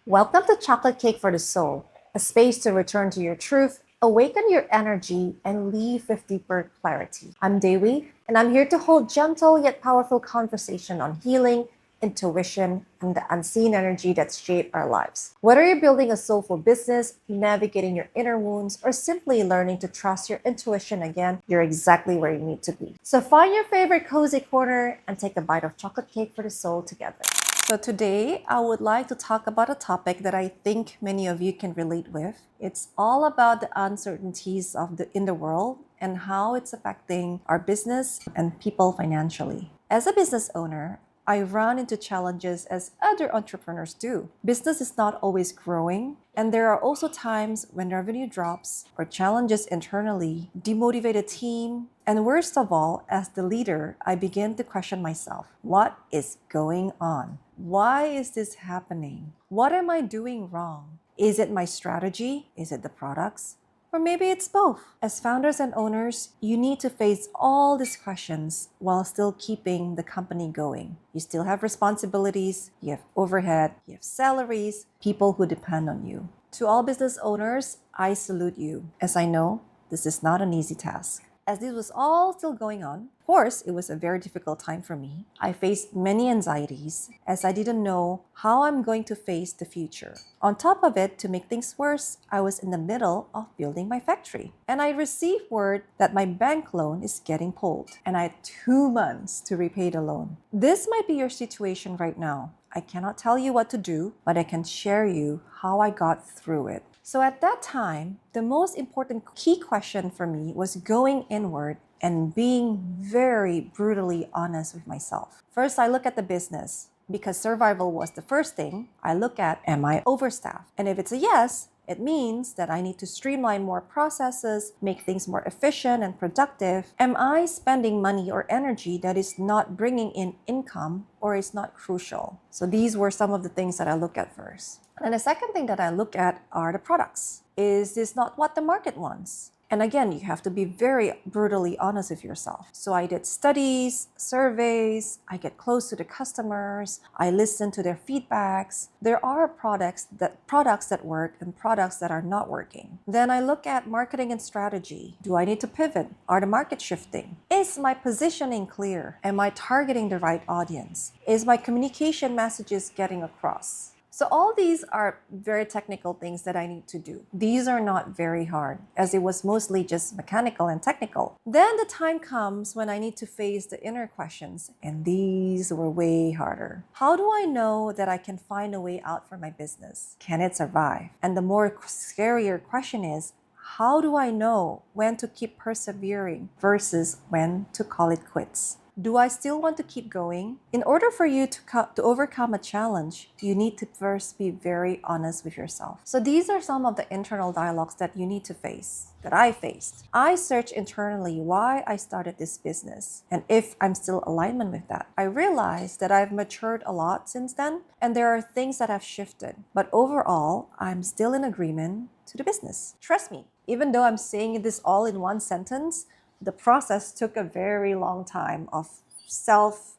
Welcome to Chocolate Cake for the Soul, a space to return to your truth, awaken your energy, and leave with deeper clarity. I'm Dewi, and I'm here to hold gentle yet powerful conversation on healing, intuition, and the unseen energy that shape our lives. Whether you're building a soulful business, navigating your inner wounds, or simply learning to trust your intuition again, you're exactly where you need to be. So find your favorite cozy corner and take a bite of chocolate cake for the soul together. So today, I would like to talk about a topic that I think many of you can relate with. It's all about the uncertainties in the world and how it's affecting our business and people financially. As a business owner, I run into challenges as other entrepreneurs do. Business is not always growing, and there are also times when revenue drops or challenges internally, demotivate a team, and worst of all, as the leader, I begin to question myself. What is going on? Why is this happening? What am I doing wrong? Is it my strategy? Is it the products? Or maybe it's both. As founders and owners, you need to face all these questions while still keeping the company going. You still have responsibilities, you have overhead, you have salaries, people who depend on you. To all business owners, I salute you, as I know this is not an easy task. As this was all still going on, of course, it was a very difficult time for me. I faced many anxieties as I didn't know how I'm going to face the future. On top of it, to make things worse, I was in the middle of building my factory. And I received word that my bank loan is getting pulled, and I had 2 months to repay the loan. This might be your situation right now. I cannot tell you what to do, but I can share you how I got through it. So at that time, the most important key question for me was going inward and being very brutally honest with myself. First, I look at the business. Because survival was the first thing, I look at, am I overstaffed? And if it's a yes, it means that I need to streamline more processes, make things more efficient and productive. Am I spending money or energy that is not bringing in income or is not crucial? So these were some of the things that I look at first. And the second thing that I look at are the products. Is this not what the market wants? And again, you have to be very brutally honest with yourself. So I did studies, surveys, I get close to the customers, I listen to their feedbacks. There are products that work and products that are not working. Then I look at marketing and strategy. Do I need to pivot? Are the market shifting? Is my positioning clear? Am I targeting the right audience? Is my communication messages getting across? So all these are very technical things that I need to do. These are not very hard, as it was mostly just mechanical and technical. Then the time comes when I need to face the inner questions, and these were way harder. How do I know that I can find a way out for my business? Can it survive? And the more scarier question is, how do I know when to keep persevering versus when to call it quits? Do I still want to keep going? In order for you to overcome a challenge, you need to first be very honest with yourself. So these are some of the internal dialogues that you need to face, that I faced. I searched internally why I started this business and if I'm still in alignment with that. I realized that I've matured a lot since then and there are things that have shifted. But overall, I'm still in agreement to the business. Trust me, even though I'm saying this all in one sentence, the process took a very long time of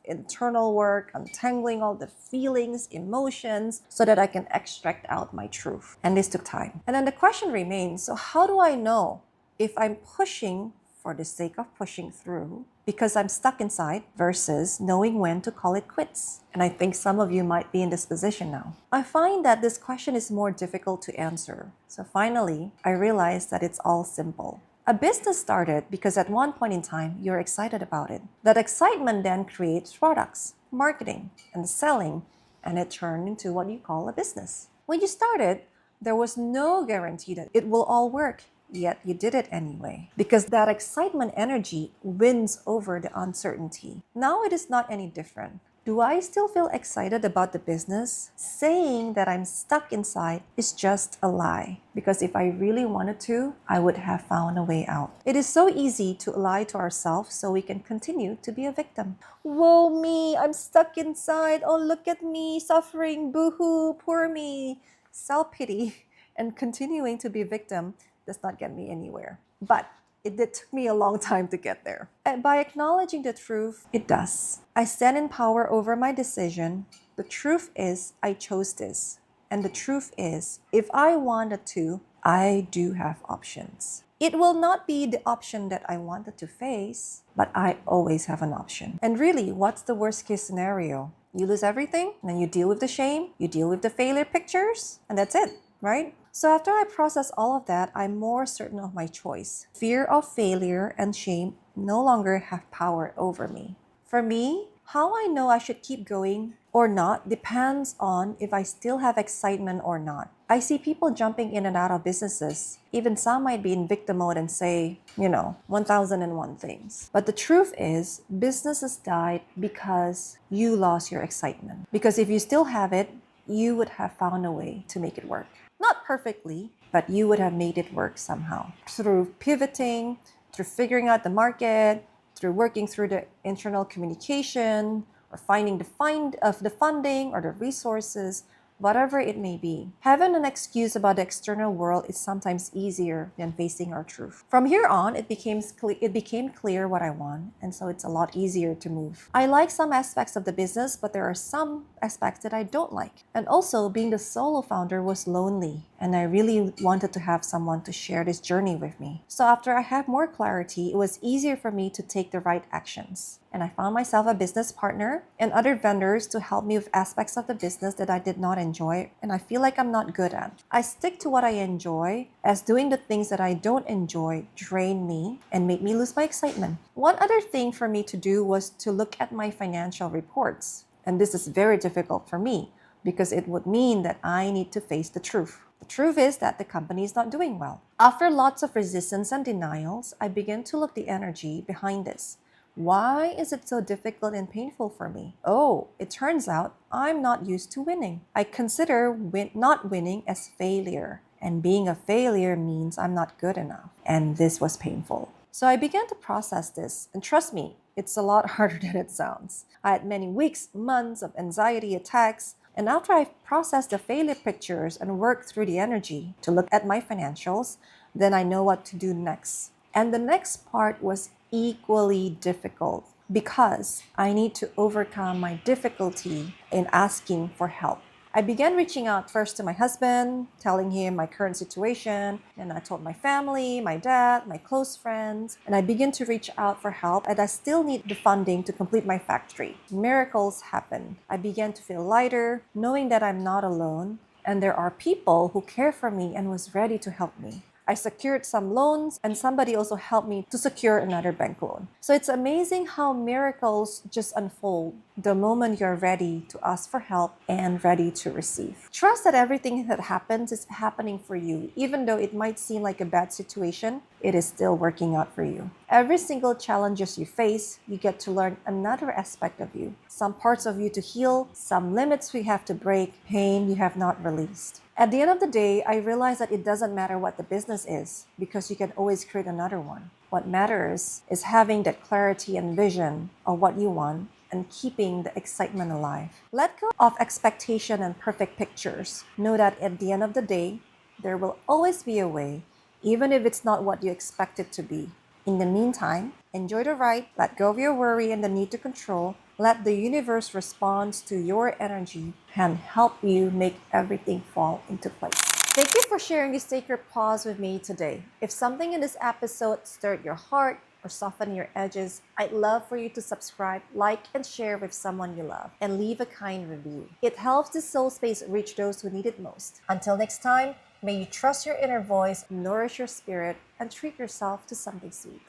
internal work, untangling all the feelings, emotions, so that I can extract out my truth. And this took time. And then the question remains, so how do I know if I'm pushing for the sake of pushing through because I'm stuck inside versus knowing when to call it quits? And I think some of you might be in this position now. I find that this question is more difficult to answer. So finally, I realized that it's all simple. A business started because at one point in time, you're excited about it. That excitement then creates products, marketing, and selling, and it turned into what you call a business. When you started, there was no guarantee that it will all work, yet you did it anyway. Because that excitement energy wins over the uncertainty. Now it is not any different. Do I still feel excited about the business? Saying that I'm stuck inside is just a lie. Because if I really wanted to, I would have found a way out. It is so easy to lie to ourselves so we can continue to be a victim. Woe me, I'm stuck inside. Oh, look at me suffering. Boo-hoo, poor me. Self-pity and continuing to be a victim does not get me anywhere. But it took me a long time to get there. And by acknowledging the truth, it does. I stand in power over my decision. The truth is, I chose this. And the truth is, if I wanted to, I do have options. It will not be the option that I wanted to face, but I always have an option. And really, what's the worst case scenario? You lose everything, and then you deal with the shame, you deal with the failure pictures, and that's it, right? So after I process all of that, I'm more certain of my choice. Fear of failure and shame no longer have power over me. For me, how I know I should keep going or not depends on if I still have excitement or not. I see people jumping in and out of businesses. Even some might be in victim mode and say, 1001 things. But the truth is, businesses died because you lost your excitement. Because if you still have it, you would have found a way to make it work. Not perfectly, but you would have made it work somehow. Through pivoting, through figuring out the market, through working through the internal communication, or finding the funding or the resources, whatever it may be. Having an excuse about the external world is sometimes easier than facing our truth. From here on, it became clear what I want, and so it's a lot easier to move. I like some aspects of the business, but there are some aspects that I don't like. And also, being the solo founder was lonely, and I really wanted to have someone to share this journey with me. So after I had more clarity, it was easier for me to take the right actions. And I found myself a business partner and other vendors to help me with aspects of the business that I did not enjoy and I feel like I'm not good at. I stick to what I enjoy, as doing the things that I don't enjoy drain me and make me lose my excitement. One other thing for me to do was to look at my financial reports. And this is very difficult for me because it would mean that I need to face the truth. The truth is that the company is not doing well. After lots of resistance and denials, I began to look the energy behind this. Why is it so difficult and painful for me? Oh, it turns out I'm not used to winning. I consider not winning as failure, and being a failure means I'm not good enough. And this was painful. So I began to process this, and trust me, it's a lot harder than it sounds. I had many weeks, months of anxiety attacks, and after I processed the failure pictures and worked through the energy to look at my financials, then I know what to do next. And the next part was equally difficult because I need to overcome my difficulty in asking for help. I began reaching out first to my husband, telling him my current situation, and I told my family, my dad, my close friends, and I began to reach out for help, and I still need the funding to complete my factory. Miracles happened. I began to feel lighter, knowing that I'm not alone, and there are people who care for me and was ready to help me. I secured some loans and somebody also helped me to secure another bank loan. So it's amazing how miracles just unfold the moment you're ready to ask for help and ready to receive. Trust that everything that happens is happening for you. Even though it might seem like a bad situation, it is still working out for you. Every single challenges you face, you get to learn another aspect of you. Some parts of you to heal, some limits we have to break, pain you have not released. At the end of the day, I realized that it doesn't matter what the business is because you can always create another one. What matters is having that clarity and vision of what you want and keeping the excitement alive. Let go of expectation and perfect pictures. Know that at the end of the day, there will always be a way, even if it's not what you expect it to be. In the meantime, enjoy the ride, let go of your worry and the need to control. Let the universe respond to your energy and help you make everything fall into place. Thank you for sharing this sacred pause with me today. If something in this episode stirred your heart or softened your edges, I'd love for you to subscribe, like, and share with someone you love, and leave a kind review. It helps this soul space reach those who need it most. Until next time, may you trust your inner voice, nourish your spirit, and treat yourself to something sweet.